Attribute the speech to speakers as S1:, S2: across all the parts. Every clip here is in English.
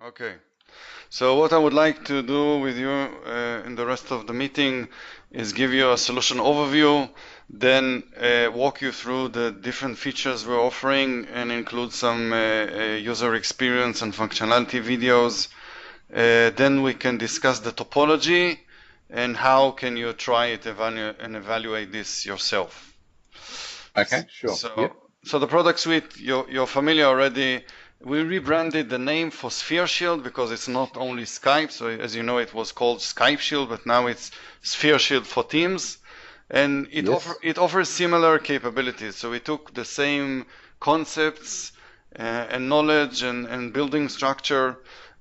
S1: Okay. So what I would like to do with you in the rest of the meeting is give you a solution overview, then walk you through the different features we're offering and include some user experience and functionality videos. Then we can discuss the topology and how can you try it and evaluate this yourself.
S2: Okay, sure.
S1: So the product suite, you're familiar already. We rebranded the name for SphereShield because it's not only Skype. So as you know, it was called Skype Shield, but now it's SphereShield for Teams. And it offers similar capabilities. So we took the same concepts and knowledge and building structure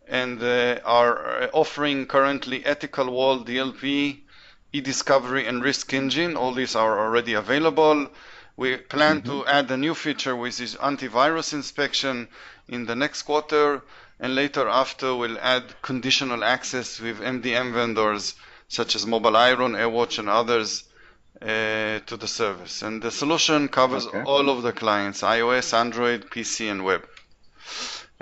S1: and are offering currently Ethical Wall, DLP, e-discovery, and risk engine. All these are already available. We plan to add a new feature, which is antivirus inspection in the next quarter, and later after we'll add conditional access with MDM vendors such as Mobile Iron, AirWatch, and others to the service. And the solution covers all of the clients, iOS, Android, PC, and web.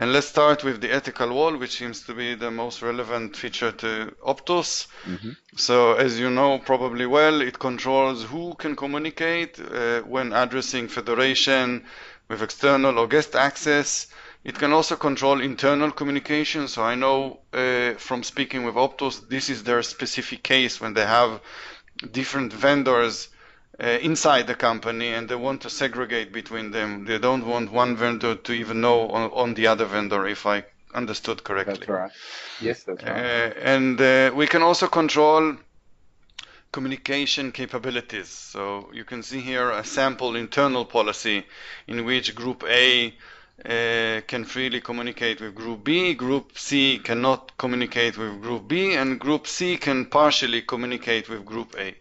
S1: And let's start with the ethical wall, which seems to be the most relevant feature to Optus. So as you know probably well, it controls who can communicate when addressing federation with external or guest access. It can also control internal communication. So I know from speaking with Optus, this is their specific case when they have different vendors inside the company and they want to segregate between them. They don't want one vendor to even know on the other vendor, if I understood correctly.
S2: That's right. Yes, that's right.
S1: And we can also control communication capabilities. So you can see here a sample internal policy in which Group A can freely communicate with Group B, Group C cannot communicate with Group B, and Group C can partially communicate with Group A.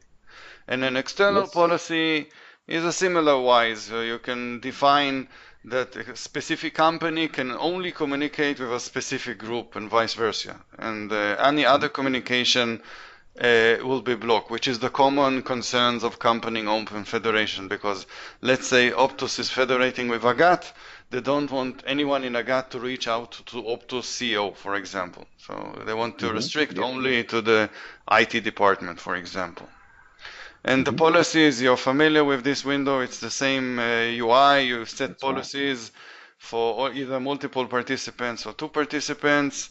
S1: And an external policy is a similar wise. So you can define that a specific company can only communicate with a specific group and vice versa. And any other communication will be blocked, which is the common concerns of company open federation. Because let's say Optus is federating with AGAT, they don't want anyone in AGAT to reach out to Optus CEO, for example. So they want to restrict only to the IT department, for example. And the policies, you're familiar with this window, it's the same UI, you set policies for either multiple participants or two participants.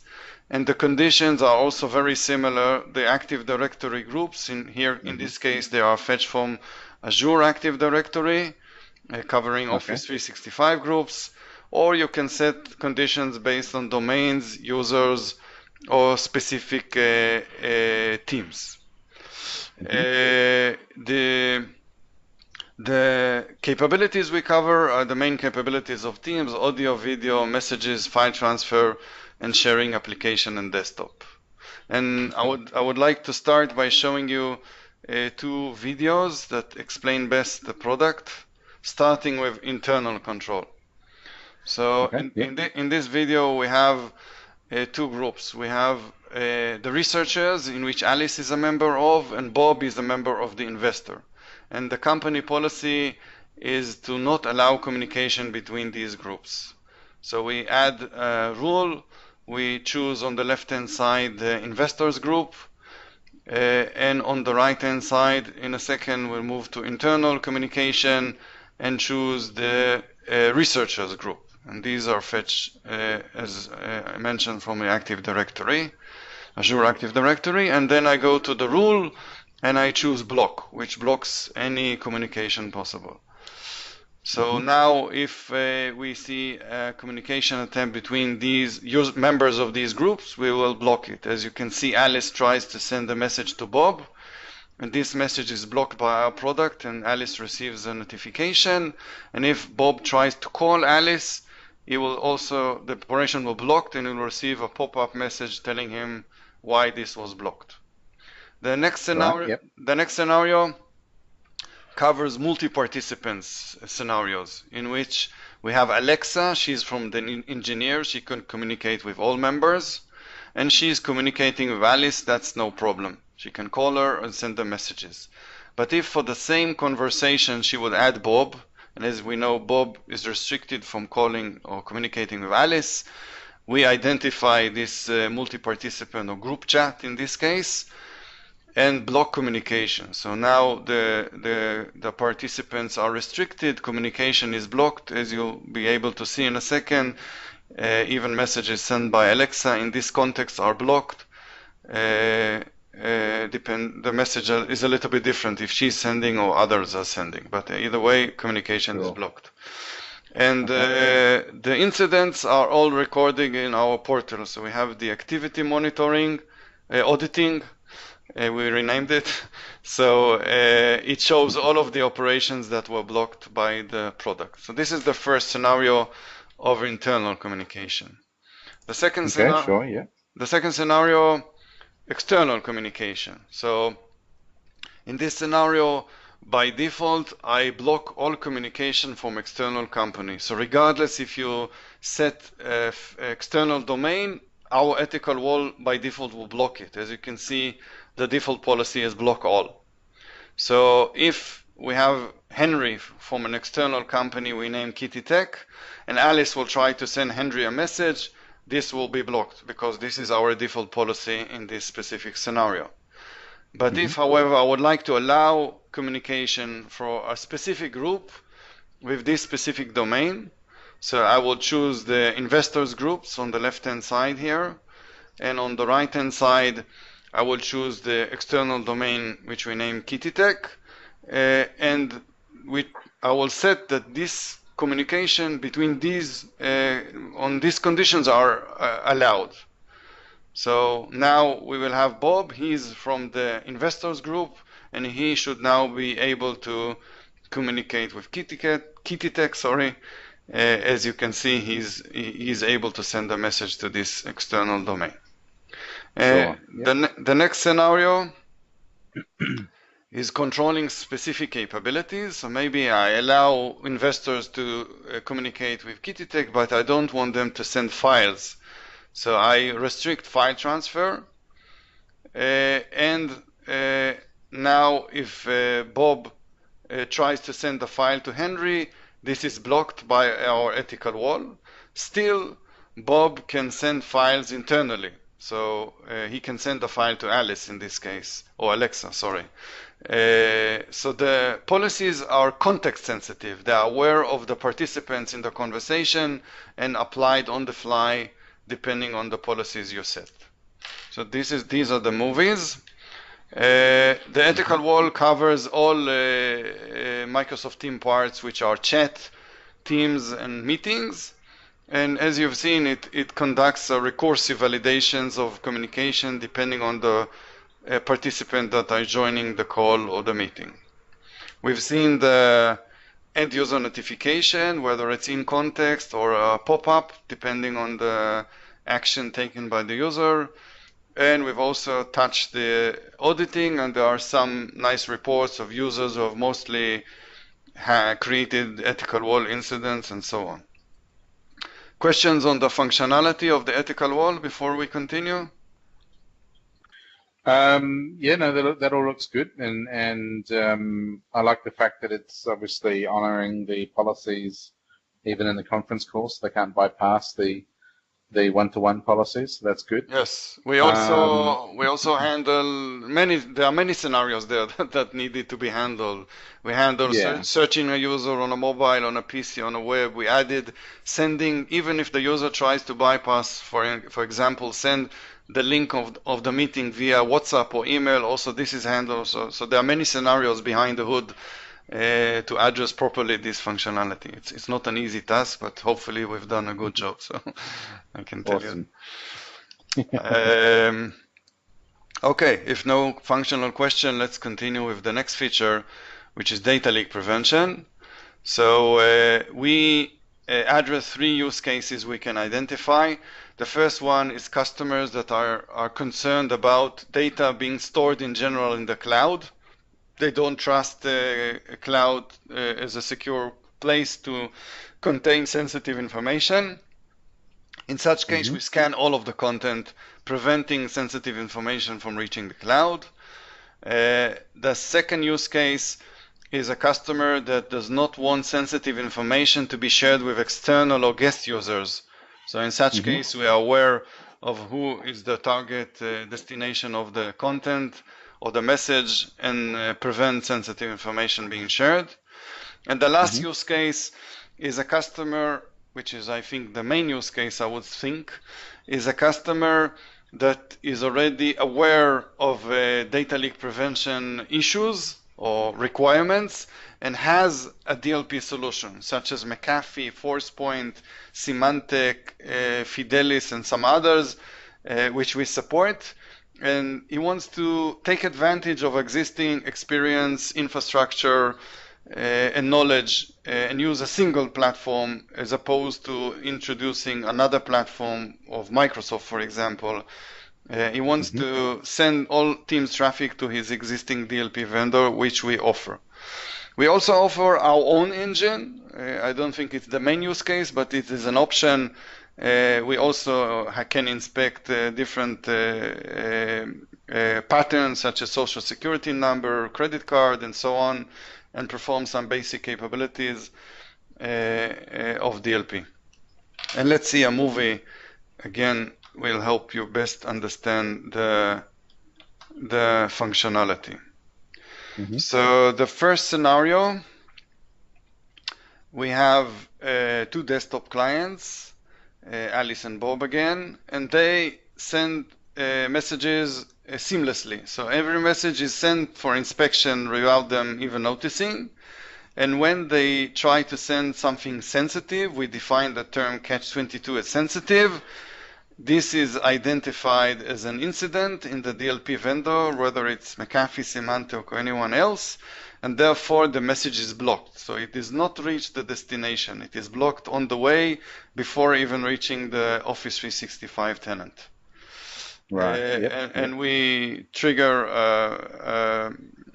S1: And the conditions are also very similar. The Active Directory groups, in this case, they are fetched from Azure Active Directory, covering Office 365 groups, or you can set conditions based on domains, users, or specific teams. The capabilities we cover are the main capabilities of Teams: audio, video, messages, file transfer, and sharing application and desktop. And I would like to start by showing you two videos that explain best the product, starting with internal control. So in this video we have two groups. We have the researchers, in which Alice is a member of, and Bob is a member of the investor. And the company policy is to not allow communication between these groups. So we add a rule. We choose on the left-hand side the investors group, and on the right-hand side, in a second, we'll move to internal communication and choose the researchers group. And these are fetched, as I mentioned, from the Active Directory, Azure Active Directory. And then I go to the rule and I choose block, which blocks any communication possible. So now if we see a communication attempt between these members of these groups, we will block it. As you can see, Alice tries to send a message to Bob, and this message is blocked by our product, and Alice receives a notification. And if Bob tries to call Alice, he will also, the operation will be blocked, and he will receive a pop-up message telling him why this was blocked. The next scenario covers multi-participants scenarios, in which we have Alexa. She's from the engineer. She can communicate with all members, and she's communicating with Alice. That's no problem. She can call her and send her messages. But if for the same conversation she would add Bob, and as we know, Bob is restricted from calling or communicating with Alice, we identify this multi-participant or group chat in this case, and block communication. So now the participants are restricted, communication is blocked, as you'll be able to see in a second. Even messages sent by Alexa in this context are blocked. The message is a little bit different if she's sending or others are sending, but either way, communication is blocked. And the incidents are all recorded in our portal. So we have the activity monitoring, auditing, we renamed it. So it shows all of the operations that were blocked by the product. So this is the first scenario of internal communication. The second the second scenario, external communication. So in this scenario, by default, I block all communication from external companies. So regardless if you set external domain, our ethical wall by default will block it. As you can see, the default policy is block all. So if we have Henry from an external company we name Kitty Tech, and Alice will try to send Henry a message, this will be blocked because this is our default policy in this specific scenario. But if, however, I would like to allow communication for a specific group with this specific domain, so I will choose the investors groups on the left-hand side here, and on the right-hand side, I will choose the external domain which we name Kitty Tech, and I will set that this communication between these on these conditions are allowed. So now we will have Bob. He's from the investors group, and he should now be able to communicate with Kitty Tech. As you can see, he's able to send a message to this external domain. The next scenario is controlling specific capabilities. So maybe I allow investors to communicate with Kitty Tech, but I don't want them to send files. So I restrict file transfer. And now if Bob tries to send a file to Henry, this is blocked by our ethical wall. Still, Bob can send files internally. So he can send a file to Alice in this case, or Alexa, sorry. So the policies are context sensitive. They are aware of the participants in the conversation and applied on the fly depending on the policies you set. So these are the movies. The ethical wall covers all Microsoft Teams parts, which are chat, Teams, and meetings. And as you've seen, it conducts recursive validations of communication depending on the participant that are joining the call or the meeting. We've seen the end user notification, whether it's in context or a pop-up, depending on the action taken by the user. And we've also touched the auditing, and there are some nice reports of users who have mostly created ethical wall incidents and so on. Questions on the functionality of the ethical wall before we continue?
S2: That all looks good, and I like the fact that it's obviously honoring the policies even in the conference call, so they can't bypass the one-to-one policies. So that's good.
S1: Yes, we also handle there are many scenarios there that needed to be handled. We handle searching a user on a mobile, on a PC, on a web. We added sending, even if the user tries to bypass, for example, send the link of the meeting via WhatsApp or email. Also, this is handled. So there are many scenarios behind the hood to address properly this functionality. It's not an easy task, but hopefully we've done a good job. So I can tell you. Okay, if no functional question, let's continue with the next feature, which is data leak prevention. So we address 3 use cases we can identify. The first one is customers that are concerned about data being stored in general in the cloud. They don't trust the cloud as a secure place to contain sensitive information. In such case, we scan all of the content, preventing sensitive information from reaching the cloud. The second use case is a customer that does not want sensitive information to be shared with external or guest users So in such
S2: Mm-hmm.
S1: case, we are aware of who is the target destination of the content or the message and prevent sensitive information being shared. And the last use case is a customer, which is, I think, the main use case, I would think, is a customer that is already aware of data leak prevention issues or requirements and has a DLP solution, such as McAfee, ForcePoint, Symantec, Fidelis, and some others, which we support. And he wants to take advantage of existing experience, infrastructure, and knowledge and use a single platform as opposed to introducing another platform of Microsoft, for example. He wants to send all Teams traffic to his existing DLP vendor, which we offer. We also offer our own engine. I don't think it's the main use case, but it is an option. We also can inspect different patterns such as social security number, credit card, and so on, and perform some basic capabilities of DLP. And let's see a movie. Again, will help you best understand the functionality. So the first scenario, we have two desktop clients, Alice and Bob again, and they send messages seamlessly. So every message is sent for inspection without them even noticing. And when they try to send something sensitive, we define the term catch-22 as sensitive. This is identified as an incident in the DLP vendor, whether it's McAfee, Symantec, or anyone else, and therefore the message is blocked. So it does not reach the destination. It is blocked on the way before even reaching the Office 365 tenant.
S2: Right.
S1: And we trigger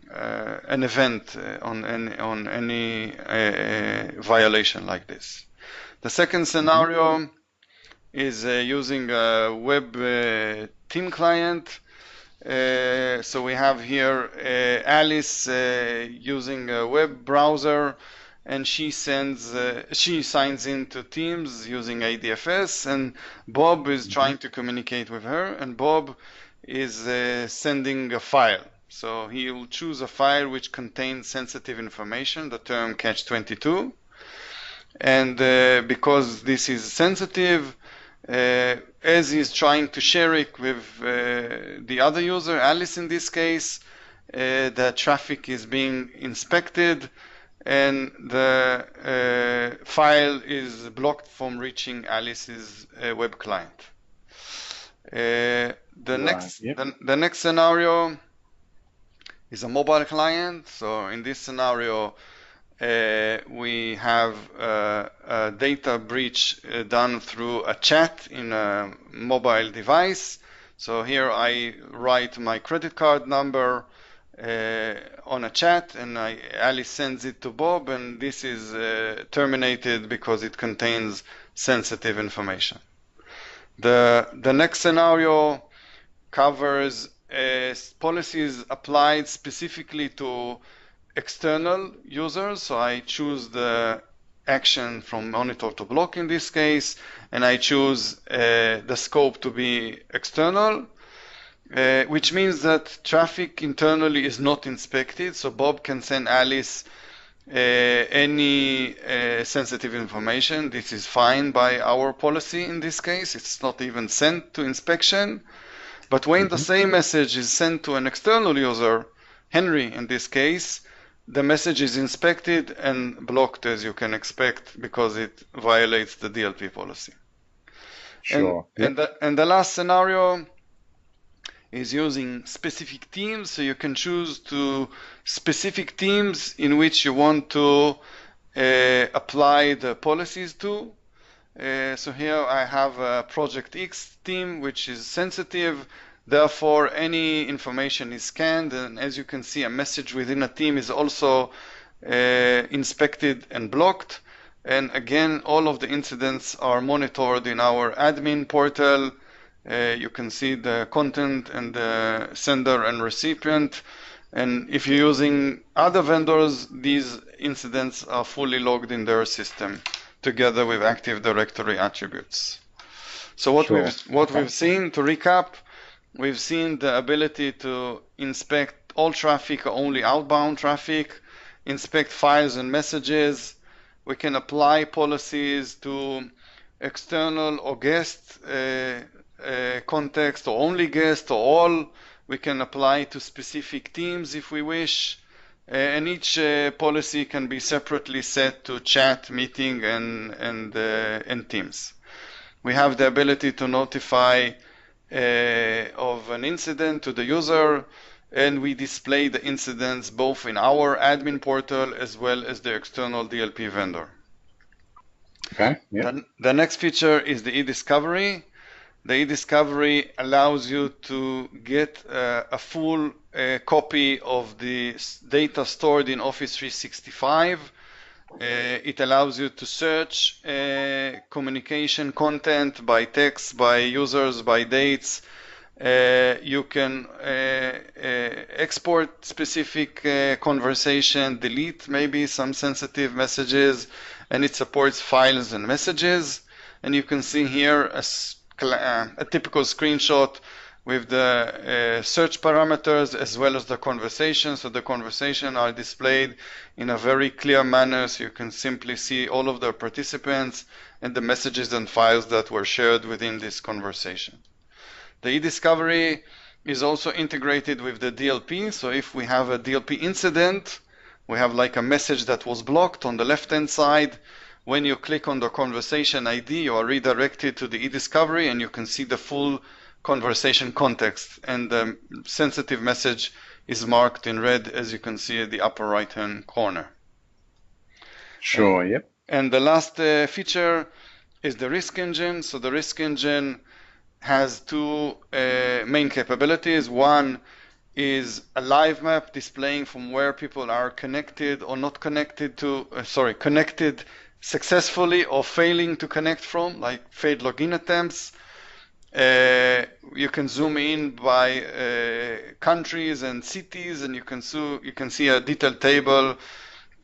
S1: an event on any violation like this. The second scenario is using a web team client. So we have here Alice using a web browser, and she signs into Teams using IDFS, and Bob is trying to communicate with her, and Bob is sending a file. So he will choose a file which contains sensitive information, the term catch-22, and because this is sensitive, as he's trying to share it with the other user, Alice in this case, the traffic is being inspected and the file is blocked from reaching Alice's web client. The next scenario is a mobile client. So in this scenario, we have a data breach done through a chat in a mobile device. So here I write my credit card number on a chat, and Alice sends it to Bob, and this is terminated because it contains sensitive information. The next scenario covers policies applied specifically to external users. So I choose the action from monitor to block in this case, and I choose the scope to be external, which means that traffic internally is not inspected. So Bob can send Alice any sensitive information. This is fine by our policy in this case. It's not even sent to inspection. But when the same message is sent to an external user, Henry in this case, the message is inspected and blocked, as you can expect, because it violates the DLP policy.
S2: Sure.
S1: And the last scenario is using specific teams. So you can choose to specific teams in which you want to apply the policies to. So here I have a Project X team, which is sensitive. Therefore, any information is scanned, and as you can see, a message within a team is also inspected and blocked. And again, all of the incidents are monitored in our admin portal. You can see the content and the sender and recipient. And if you're using other vendors, these incidents are fully logged in their system together with Active Directory attributes. So what
S2: Sure.
S1: we've seen, to recap, we've seen the ability to inspect all traffic, only outbound traffic, inspect files and messages. We can apply policies to external or guest context, or only guest, or all. We can apply to specific teams if we wish. And each policy can be separately set to chat, meeting, and Teams. We have the ability to notify of an incident to the user, and we display the incidents both in our admin portal as well as the external DLP vendor.
S2: Okay. Yeah.
S1: The next feature is the e-discovery. The e-discovery allows you to get a full copy of the data stored in Office 365. It allows you to search communication content by text, by users, by dates. You can export specific conversation, delete maybe some sensitive messages, and it supports files and messages. And you can see here a typical screenshot with the search parameters as well as the conversation. So the conversation are displayed in a very clear manner, so you can simply see all of the participants and the messages and files that were shared within this conversation. The e-discovery is also integrated with the DLP. So if we have a DLP incident, we have like a message that was blocked on the left-hand side. When you click on the conversation ID, you are redirected to the e-discovery, and you can see the full conversation context, and the sensitive message is marked in red, as you can see at the upper right-hand corner.
S2: Sure, yep.
S1: And the last feature is the risk engine. So the risk engine has two main capabilities. One is a live map displaying from where people are connected or not connected to, connected successfully or failing to connect from, like failed login attempts. You can zoom in by countries and cities, and you can see a detailed table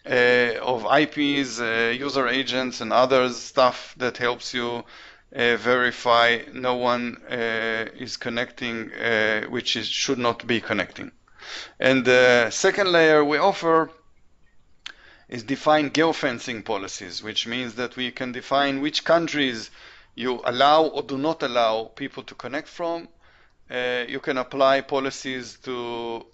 S1: of IPs, user agents, and other stuff that helps you verify no one is connecting which should not be connecting. And the second layer we offer is define geofencing policies, which means that we can define which countries you allow or do not allow people to connect from. You can apply policies to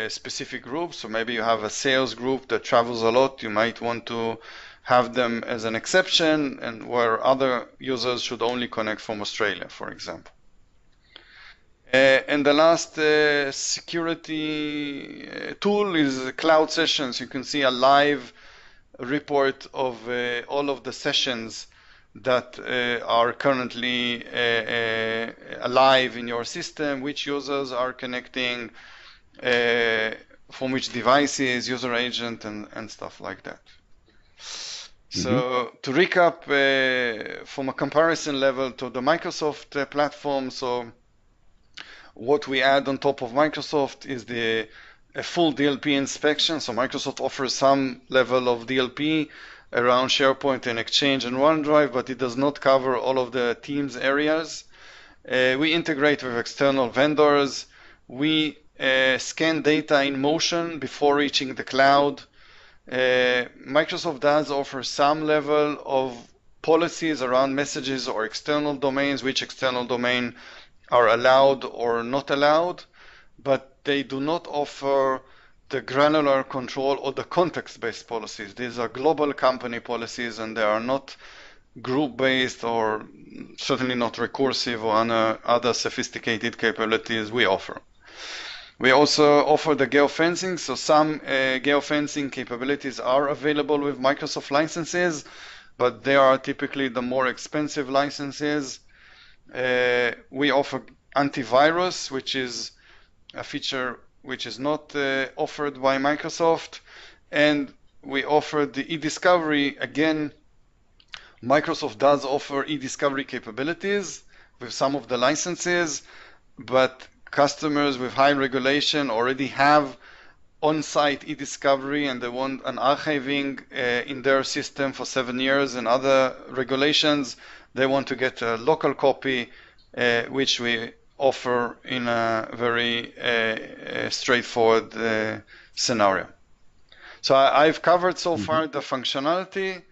S1: specific groups. So maybe you have a sales group that travels a lot. You might want to have them as an exception, and where other users should only connect from Australia, for example. And the last security tool is cloud sessions. You can see a live report of all of the sessions that are currently alive in your system, which users are connecting, from which devices, user agent, and stuff like that. So to recap, from a comparison level to the Microsoft platform, so what we add on top of Microsoft is a full DLP inspection. So Microsoft offers some level of DLP around SharePoint and Exchange and OneDrive, but it does not cover all of the Teams areas. We integrate with external vendors. We scan data in motion before reaching the cloud. Microsoft does offer some level of policies around messages or external domains, which external domain are allowed or not allowed, but they do not offer the granular control or the context-based policies. These are global company policies, and they are not group-based or certainly not recursive or other sophisticated capabilities we offer. We also offer the geofencing, so some geofencing capabilities are available with Microsoft licenses, but they are typically the more expensive licenses. We offer antivirus, which is a feature which is not offered by Microsoft, and we offer the e-discovery. Again, Microsoft does offer e-discovery capabilities with some of the licenses, but customers with high regulation already have on-site e-discovery, and they want an archiving in their system for 7 years and other regulations. they want to get a local copy, which we offer in a very straightforward scenario. So I've covered so far the functionality.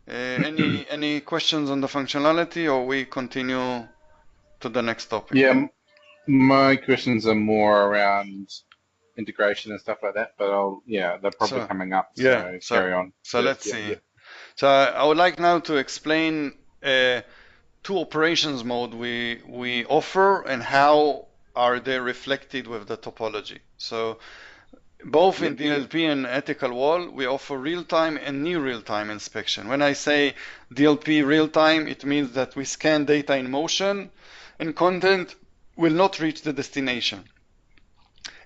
S1: Any questions on the functionality, or we continue to the next topic?
S2: Yeah, my questions are more around integration and stuff like that, but they're probably coming up. So carry on.
S1: So let's see. So I would like now to explain two operations mode we offer and how are they reflected with the topology. So both in DLP and ethical wall, we offer real-time and near real-time inspection. When I say DLP real-time, it means that we scan data in motion and content will not reach the destination.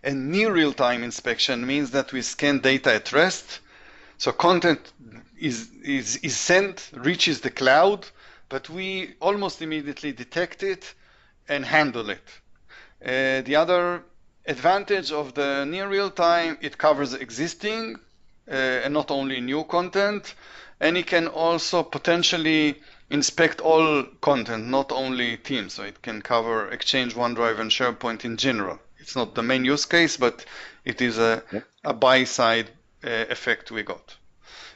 S1: And near real-time inspection means that we scan data at rest. So content is sent, reaches the cloud, but we almost immediately detect it and handle it. The other advantage of the near real-time, it covers existing and not only new content, and it can also potentially inspect all content, not only Teams. So it can cover Exchange, OneDrive, and SharePoint in general. It's not the main use case, but it is a buy-side effect we got.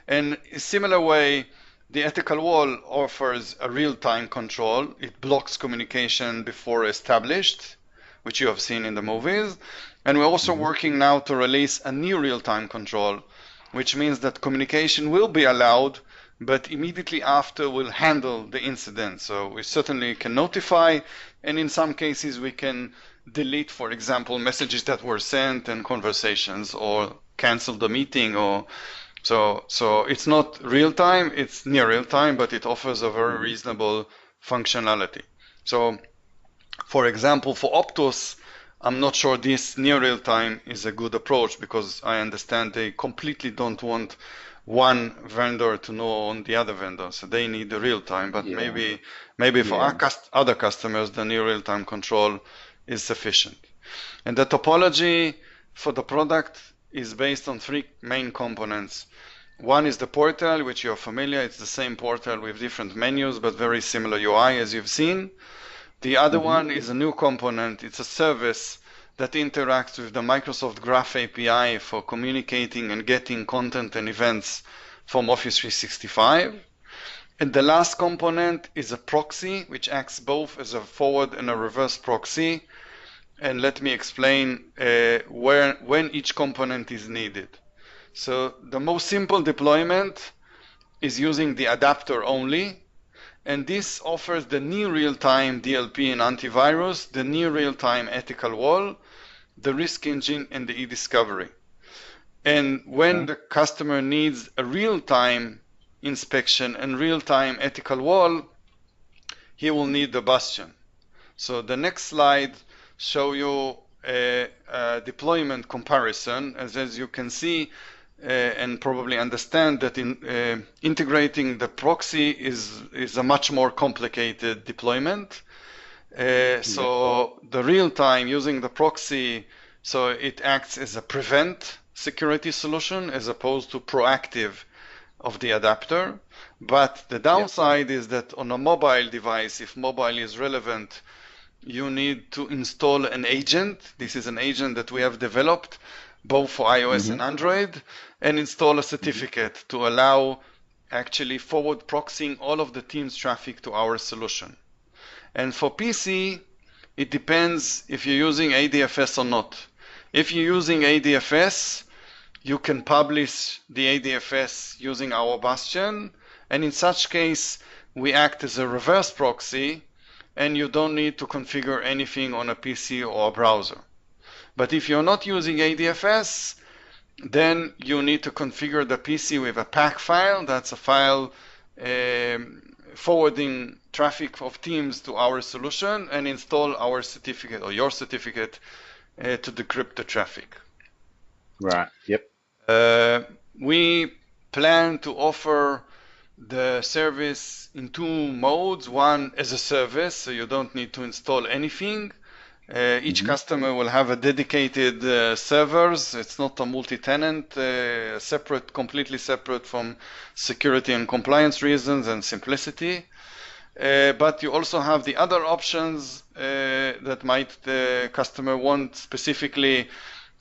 S1: And in a similar way, the ethical wall offers a real-time control. It blocks communication before established, which you have seen in the movies. And we're also working now to release a new real-time control, which means that communication will be allowed, but immediately after we'll handle the incident. So we certainly can notify, and in some cases we can delete, for example, messages that were sent and conversations, or cancel the meeting, or so it's not real time, it's near real time, but it offers a very reasonable functionality. So for example, for Optus, I'm not sure this near real time is a good approach, because I understand they completely don't want one vendor to know on the other vendor, so they need the real time. But maybe for our other customers, the near real time control is sufficient. And the topology for the product is based on three main components. One is the portal, which you're familiar. It's the same portal with different menus, but very similar UI as you've seen. The other one is a new component. It's a service that interacts with the Microsoft Graph API for communicating and getting content and events from Office 365. And the last component is a proxy, which acts both as a forward and a reverse proxy. And let me explain when each component is needed. So the most simple deployment is using the adapter only. And this offers the near real-time DLP and antivirus, the near real-time ethical wall, the risk engine, and the e-discovery. And when the customer needs a real-time inspection and real-time ethical wall, he will need the Bastion. So the next slide show you a deployment comparison. As you can see and probably understand that integrating the proxy is a much more complicated deployment. So the real time using the proxy, so it acts as a prevent security solution as opposed to proactive of the adapter. But the downside is that on a mobile device, if mobile is relevant, you need to install an agent. This is an agent that we have developed both for iOS and Android, and install a certificate to allow actually forward proxying all of the Teams traffic to our solution. And for PC, it depends if you're using ADFS or not. If you're using ADFS, you can publish the ADFS using our Bastion, and in such case, we act as a reverse proxy, and you don't need to configure anything on a PC or a browser. But if you're not using ADFS, then you need to configure the PC with a PAC file. That's a file forwarding traffic of Teams to our solution, and install our certificate or your certificate to decrypt the traffic.
S2: Right. Yep.
S1: We plan to offer the service in two modes. One as a service, so you don't need to install anything. Each customer will have a dedicated servers. It's not a multi-tenant, separate, completely separate from security and compliance reasons and simplicity. but you also have the other options that might the customer want specifically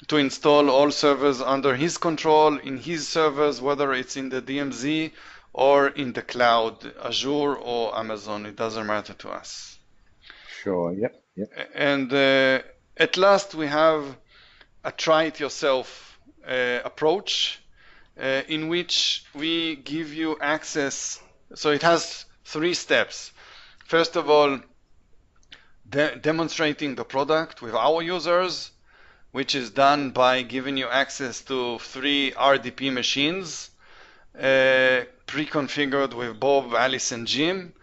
S1: to install all servers under his control in his servers, whether it's in the DMZ or in the cloud, Azure or Amazon. It doesn't matter to us.
S2: Sure. Yep. Yep.
S1: And at last, we have a try-it-yourself approach in which we give you access. So it has 3 steps. First of all, demonstrating the product with our users, which is done by giving you access to 3 RDP machines, pre-configured with Bob, Alice, and Jim,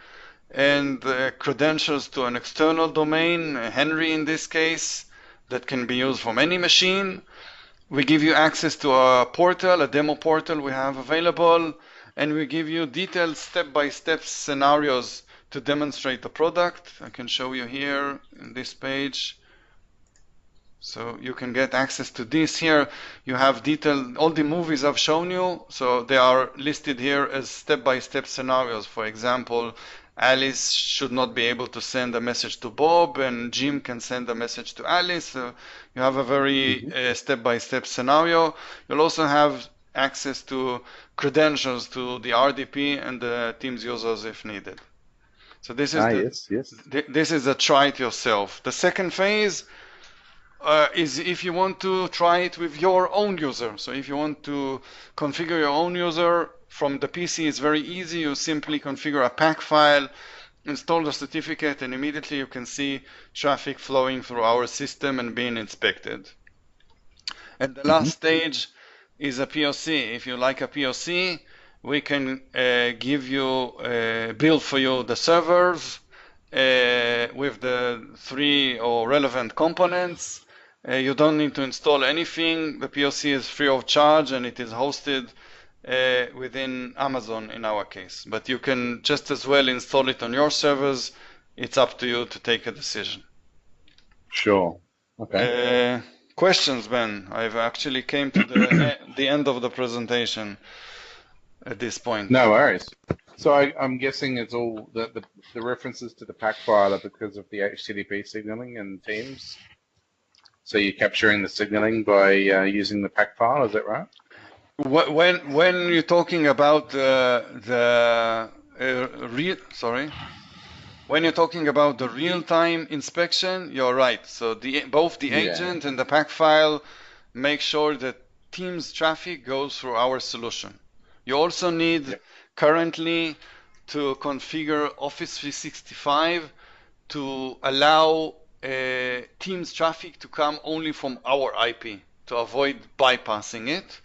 S1: and credentials to an external domain, Henry in this case, that can be used from any machine. We give you access to a portal, a demo portal we have available, and we give you detailed step-by-step scenarios to demonstrate the product. I can show you here in this page. So you can get access to this here. You have detailed, all the movies I've shown you, so they are listed here as step-by-step scenarios. For example, Alice should not be able to send a message to Bob, and Jim can send a message to Alice. So you have a very step-by-step scenario. You'll also have access to credentials to the RDP and the Teams users if needed. So this is this is a try it yourself. The second phase is if you want to try it with your own user. So if you want to configure your own user from the PC, it's very easy. You simply configure a PAC file, install the certificate, and immediately you can see traffic flowing through our system and being inspected. And the last stage is a POC. If you like a POC, we can give you, build for you the servers with the 3 or relevant components. You don't need to install anything. The POC is free of charge and it is hosted within Amazon in our case. But you can just as well install it on your servers. It's up to you to take a decision.
S2: Sure. Okay.
S1: Questions, Ben? I've actually came to the end of the presentation at this point.
S2: No worries. So I'm guessing it's all the references to the PAC file are because of the HTTP signaling and Teams. So you're capturing the signaling by using the PAC file, is that right?
S1: When you're talking about when you're talking about the real-time inspection, you're right. So both the agent and the PAC file make sure that Teams traffic goes through our solution. You also need currently to configure Office 365 to allow Teams traffic to come only from our IP to avoid bypassing it.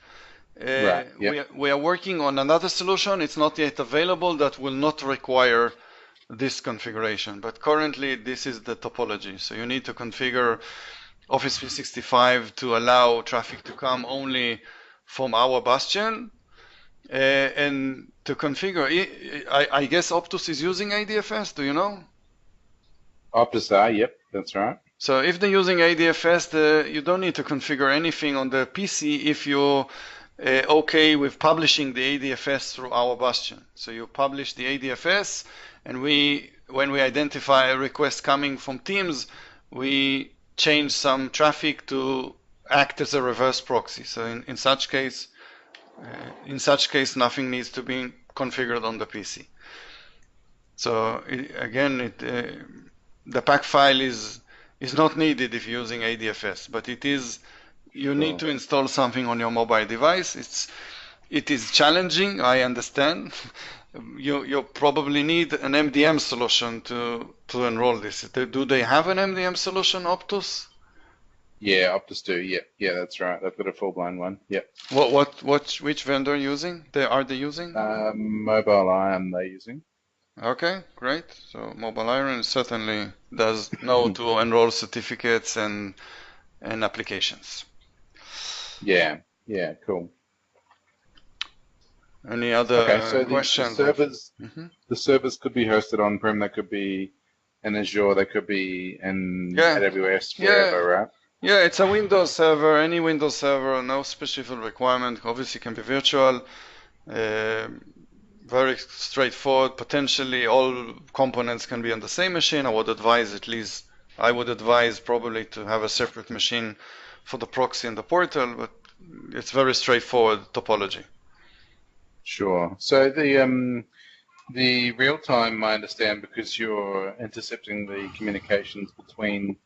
S1: We are working on another solution. It's not yet available that will not require this configuration, but currently this is the topology. So you need to configure Office 365 to allow traffic to come only from our bastion. And to configure, I guess Optus is using ADFS, do you know?
S2: Optus, yep, that's right.
S1: So if they're using ADFS, you don't need to configure anything on the PC if you're okay with publishing the ADFS through our bastion. So you publish the ADFS, and when we identify a request coming from Teams, we change some traffic to act as a reverse proxy. So in such case, nothing needs to be configured on the PC. So the PAC file is not needed if you're using ADFS, but it is. You need to install something on your mobile device. It is challenging, I understand. You probably need an MDM solution to enroll this. Do they have an MDM solution, Optus?
S2: Yeah, Optus do. Yeah, that's right. They've got a full-blown one. Yep.
S1: Which vendor using? Are they using?
S2: Mobile Iron they're using.
S1: Okay, great. So Mobile Iron certainly does know to enroll certificates and applications.
S2: Yeah, cool.
S1: Any other questions?
S2: The servers could be hosted on-prem. They could be in Azure. They could be in AWS, wherever, right?
S1: Yeah, it's a Windows server, any Windows server, no special requirement. Obviously, it can be virtual. very straightforward. Potentially all components can be on the same machine. I would advise probably to have a separate machine for the proxy and the portal, but it's very straightforward topology.
S2: Sure. So the real time, I understand, because you're intercepting the communications between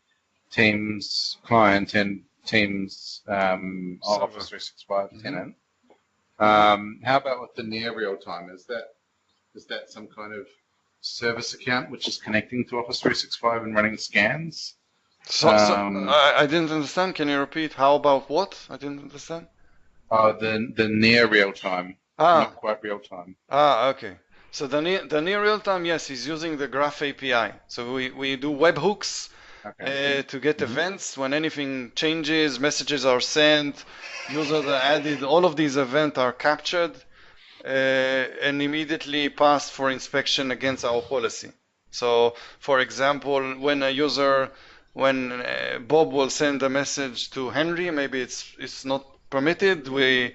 S2: Teams client and Teams Office 365 tenant. How about with the near real time? Is that some kind of service account which is connecting to Office 365 and running scans?
S1: I didn't understand. Can you repeat? How about what? I didn't understand.
S2: The near real time, not quite real time.
S1: Okay. So the near real time, yes, is using the Graph API. So we do webhooks to get events when anything changes, messages are sent, users are added. All of these events are captured and immediately passed for inspection against our policy. So, for example, when Bob will send a message to Henry, maybe it's not permitted. We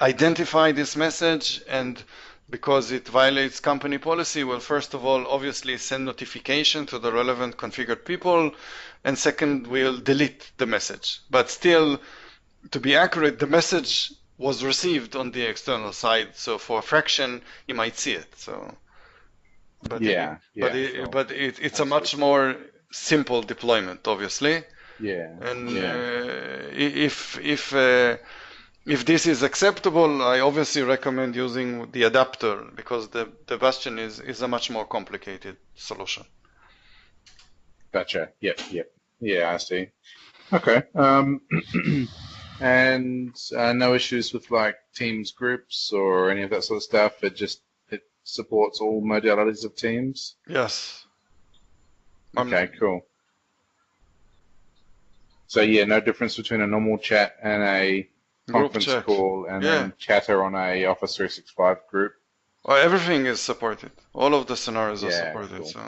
S1: identify this message, and because it violates company policy, we'll first of all obviously send notification to the relevant configured people, and second, we'll delete the message. But still, to be accurate, the message was received on the external side, so for a fraction, you might see it. So, it's a much more simple deployment, obviously. And if this is acceptable, I obviously recommend using the adapter, because the Bastion is a much more complicated solution.
S2: Gotcha. Yep. Yeah, I see. Okay. And no issues with like Teams groups or any of that sort of stuff. It supports all modalities of Teams.
S1: Yes.
S2: Okay. Cool. So yeah, no difference between a normal chat and a conference call, and then chatter on a Office 365 group.
S1: Well, everything is supported. All of the scenarios are supported. Cool. So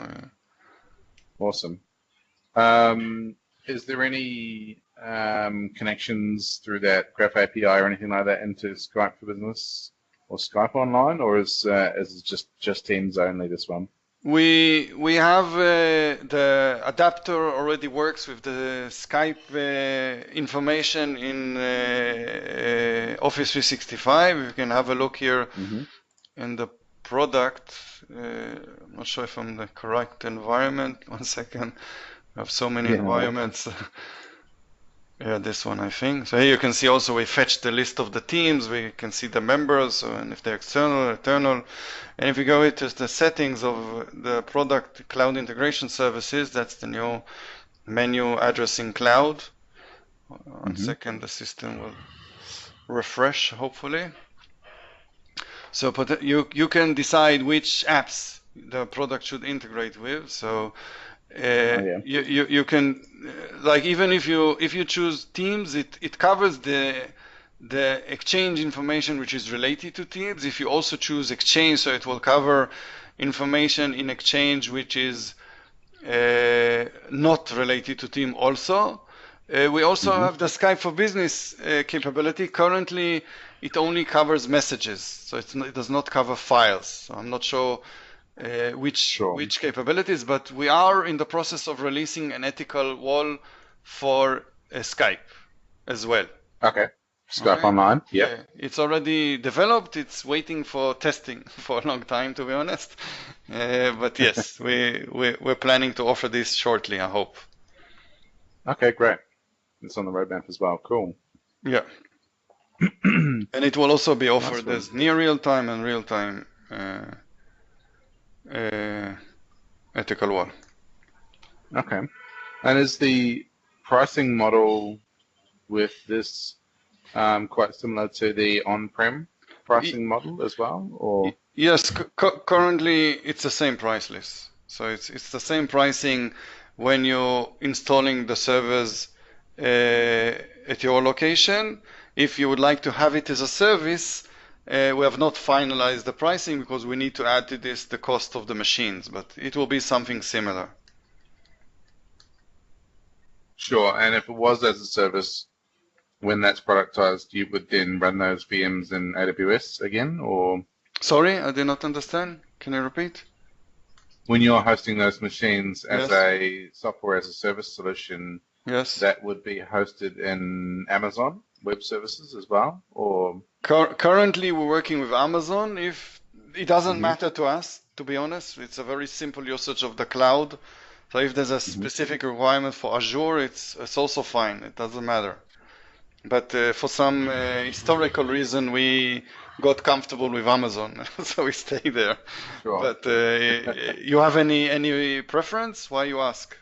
S2: awesome. Is there any connections through that Graph API or anything like that into Skype for Business or Skype Online, or is it just Teams only, this one?
S1: We have the adapter already works with the Skype information in Office 365. You can have a look here in the product. I'm not sure if I'm in the correct environment. 1 second. I have so many environments. Yeah, this one, I think. So here you can see also we fetch the list of the teams. We can see the members, and if they're external or internal. And if we go into the settings of the product cloud integration services, that's the new menu addressing cloud. 1 second, the system will refresh, hopefully. So you can decide which apps the product should integrate with. So you can, like, even if you choose Teams, it covers the Exchange information which is related to Teams. If you also choose Exchange, so it will cover information in Exchange which is not related to Teams also. We also have the Skype for Business capability. Currently, it only covers messages, so it does not cover files. So I'm not sure which capabilities, but we are in the process of releasing an ethical wall for Skype as well.
S2: Okay. Skype Online.
S1: Yeah. It's already developed. It's waiting for testing for a long time, to be honest. But yes, we're planning to offer this shortly, I hope.
S2: Okay, great. It's on the roadmap as well. Cool.
S1: Yeah. And it will also be offered as near real time and real time ethical wall.
S2: Okay. And is the pricing model with this quite similar to the on-prem pricing model as well, or?
S1: Yes, currently it's the same price list. So it's the same pricing when you're installing the servers at your location. If you would like to have it as a service, we have not finalized the pricing because we need to add to this the cost of the machines, but it will be something similar.
S2: Sure, and if it was as a service, when that's productized, you would then run those VMs in AWS again, or?
S1: Sorry, I did not understand. Can you repeat?
S2: When you're hosting those machines as
S1: Yes.
S2: a software as a service solution,
S1: Yes.
S2: that would be hosted in Amazon Web Services as well, or
S1: Currently, we're working with Amazon. If it doesn't
S2: hmm
S1: matter to us, to be honest, it's a very simple usage of the cloud. So if there's a
S2: hmm
S1: specific requirement for Azure, it's also fine. It doesn't matter. But for some historical reason, we got comfortable with Amazon, so we stay there.
S2: sure.
S1: But you have any preference? Why you ask?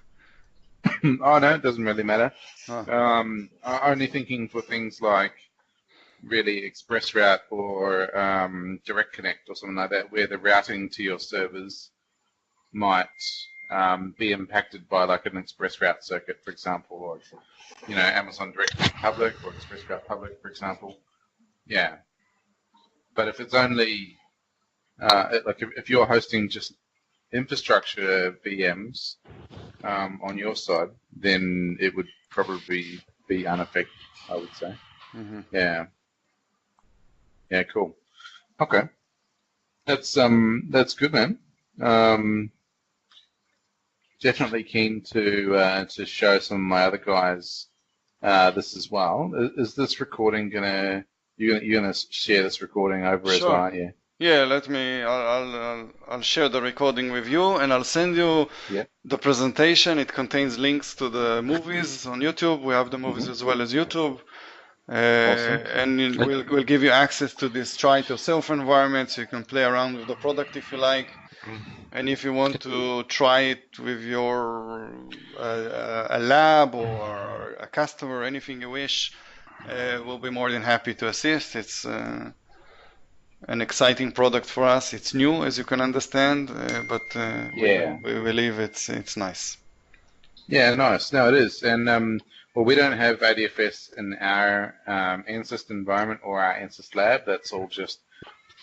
S2: Oh no, it doesn't really matter.
S1: Ah,
S2: Only thinking for things like really express route or direct connect or something like that, where the routing to your servers might be impacted by like an express route circuit, for example, or Amazon Direct Connect Public or Express Route Public, for example. Yeah, but if it's only like if you're hosting just infrastructure VMs on your side, then it would probably be unaffected, I would say.
S1: mhm.
S2: Yeah. Yeah, cool. Okay. That's good, man. Definitely keen to show some of my other guys this as well. Is this recording you're gonna share this recording over as well,
S1: Sure.
S2: aren't you?
S1: Yeah, let me. I'll share the recording with you, and I'll send you
S2: Yeah.
S1: the presentation. It contains links to the movies on YouTube. We have the movies
S2: hmm
S1: as well as YouTube.
S2: Awesome.
S1: And we'll give you access to this try it yourself environment, so you can play around with the product if you like. And if you want to try it with your a lab or a customer, anything you wish, we'll be more than happy to assist. It's an exciting product for us. It's new, as you can understand, but
S2: Yeah.
S1: we believe it's nice.
S2: Yeah, nice. No, it is. And well, we don't have ADFS in our Ansys environment or our Ansys lab. That's all just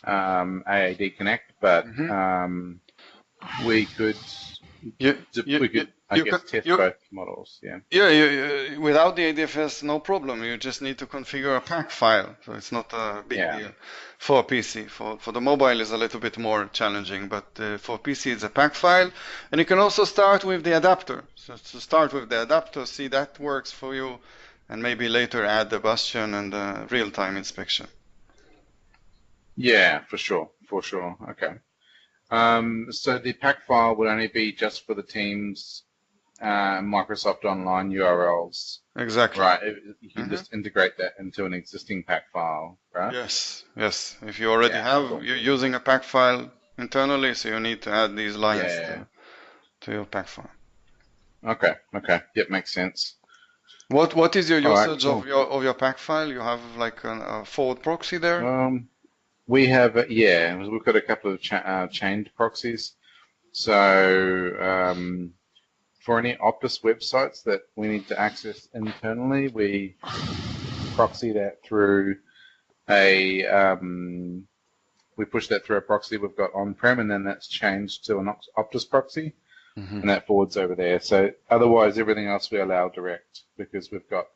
S2: AAD Connect. But
S1: Hmm.
S2: we could
S1: You, you,
S2: we
S1: you,
S2: could I
S1: you,
S2: guess
S1: can,
S2: test
S1: you
S2: both models. Yeah.
S1: Yeah, without the ADFS, no problem. You just need to configure a PAC file, so it's not a big
S2: Yeah.
S1: deal for a PC. For the mobile, is a little bit more challenging, but for PC, it's a PAC file, and you can also start with the adapter. So to start with the adapter, see that works for you, and maybe later add the Bastion and the real-time inspection.
S2: Yeah, for sure. For sure. Okay. So the PAC file would only be just for the Teams Microsoft Online URLs,
S1: Exactly.
S2: right? You can
S1: Hmm.
S2: just integrate that into an existing PAC file, right?
S1: Yes, yes. If you already
S2: Yeah,
S1: have,
S2: cool.
S1: you're using a PAC file internally, so you need to add these lines
S2: Yeah.
S1: to your PAC file.
S2: Okay. Okay. Yep, makes sense.
S1: What is your
S2: All right,
S1: usage
S2: cool.
S1: of your PAC file? You have like a forward proxy there?
S2: We have we've got a couple of chained proxies. So for any Optus websites that we need to access internally, we proxy that through we push that through a proxy we've got on-prem, and then that's changed to an Optus proxy,
S1: Hmm.
S2: and that forwards over there. So otherwise, everything else we allow direct because we've got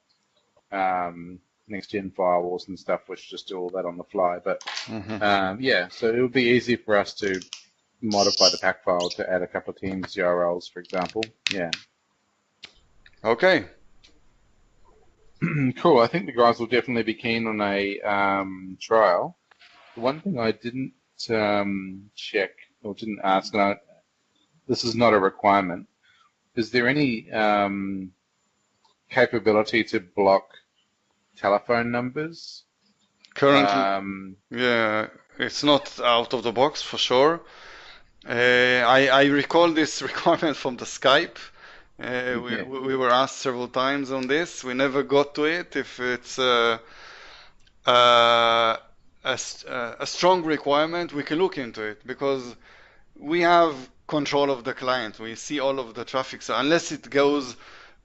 S2: next-gen firewalls and stuff, which just do all that on the fly. But
S1: Hmm.
S2: yeah, so it would be easy for us to modify the PAC file to add a couple of Teams URLs, for example. Yeah.
S1: Okay.
S2: Cool. I think the guys will definitely be keen on a trial. The one thing I didn't check or didn't ask, and this is not a requirement, is there any capability to block telephone numbers?
S1: Currently, yeah, it's not out of the box for sure. I recall this requirement from the Skype.
S2: Yeah.
S1: We were asked several times on this. We never got to it. If it's a strong requirement, we can look into it because we have control of the client. We see all of the traffic. So unless it goes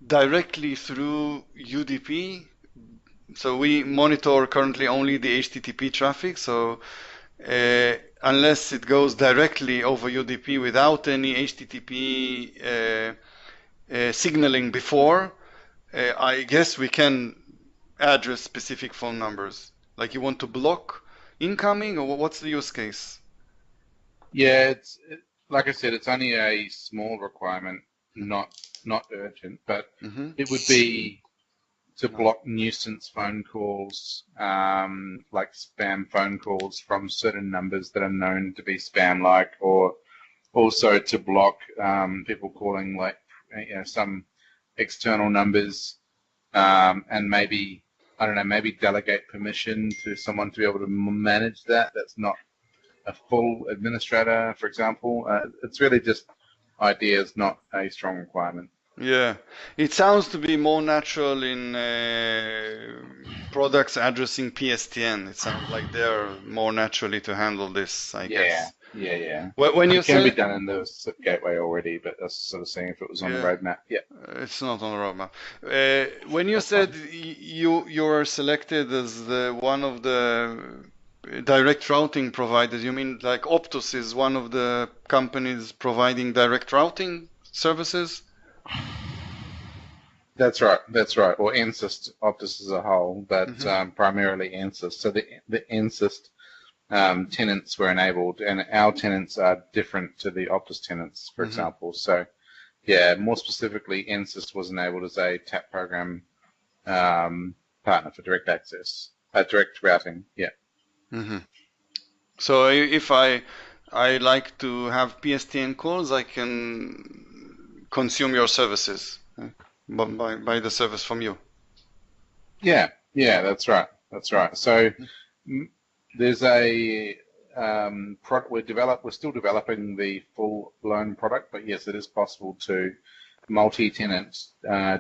S1: directly through UDP, so we monitor currently only the HTTP traffic. So unless it goes directly over UDP without any HTTP signaling before, I guess we can address specific phone numbers. Like you want to block incoming, or what's the use case?
S2: Yeah, like I said, it's only a small requirement, not urgent, but
S1: Mm-hmm.
S2: it would be to block nuisance phone calls, like spam phone calls from certain numbers that are known to be spam-like, or also to block people calling like some external numbers, and maybe I don't know, maybe delegate permission to someone to be able to manage that. That's not a full administrator, for example. It's really just ideas, not a strong requirement.
S1: Yeah, it sounds to be more natural in products addressing PSTN. It sounds like they're more naturally to handle this, I
S2: Yeah,
S1: guess.
S2: yeah.
S1: When you
S2: It can be
S1: say,
S2: done in the SIP gateway already, but that's sort of seeing if it was on the
S1: yeah,
S2: roadmap. Yeah.
S1: it's not on the roadmap. When you
S2: That's
S1: said
S2: fine.
S1: you were selected as one of the direct routing providers, you mean like Optus is one of the companies providing direct routing services?
S2: That's right. That's right. Or NSYST, Optus as a whole, but
S1: Mm-hmm.
S2: primarily NSYST. So the NSYST tenants were enabled, and our tenants are different to the Optus tenants, for
S1: Mm-hmm.
S2: example. So, yeah, more specifically, NSYST was enabled as a TAP program partner for direct access, direct routing. Yeah.
S1: Mm-hmm. So if I like to have PSTN calls, I can consume your services by the service from you.
S2: Yeah, that's right. That's right. So there's a product we're still developing the full blown product, but yes, it is possible to multi-tenant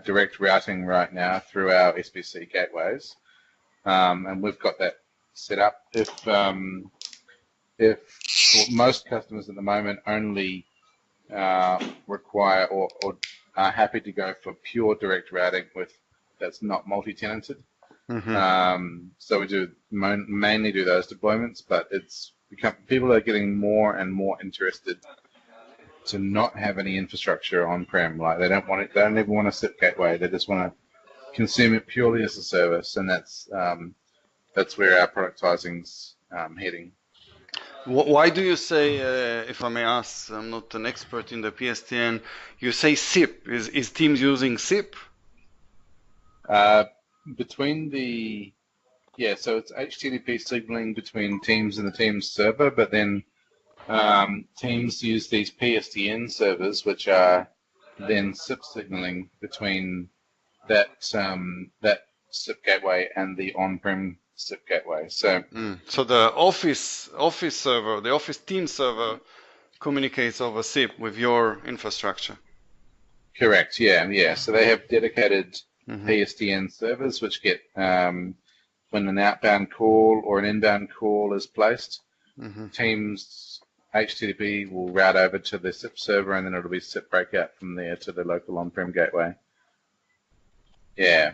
S2: direct routing right now through our SBC gateways, and we've got that set up. If most customers at the moment only require or are happy to go for pure direct routing with that's not multi-tenanted. So we do mainly do those deployments, but it's become people are getting more and more interested to not have any infrastructure on-prem. Like they don't want it. They don't even want a SIP gateway. They just want to consume it purely as a service, and that's where our productizing's heading.
S1: Why do you say, if I may ask, I'm not an expert in the PSTN, you say SIP? Is Teams using SIP?
S2: Between the so it's HTTP signaling between Teams and the Teams server, but then Teams use these PSTN servers, which are then SIP signaling between that SIP gateway and the on-prem SIP gateway. So
S1: So the Office server, the Office Teams server, communicates over SIP with your infrastructure.
S2: correct, yeah. So they have dedicated PSTN servers, which get when an outbound call or an inbound call is placed, Teams HTTP will route over to the SIP server, and then it'll be SIP breakout from there to the local on-prem gateway. Yeah.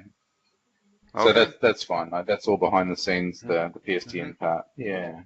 S1: Okay.
S2: So that's fine. Like, that's all behind the scenes, the PSTN part. Yeah.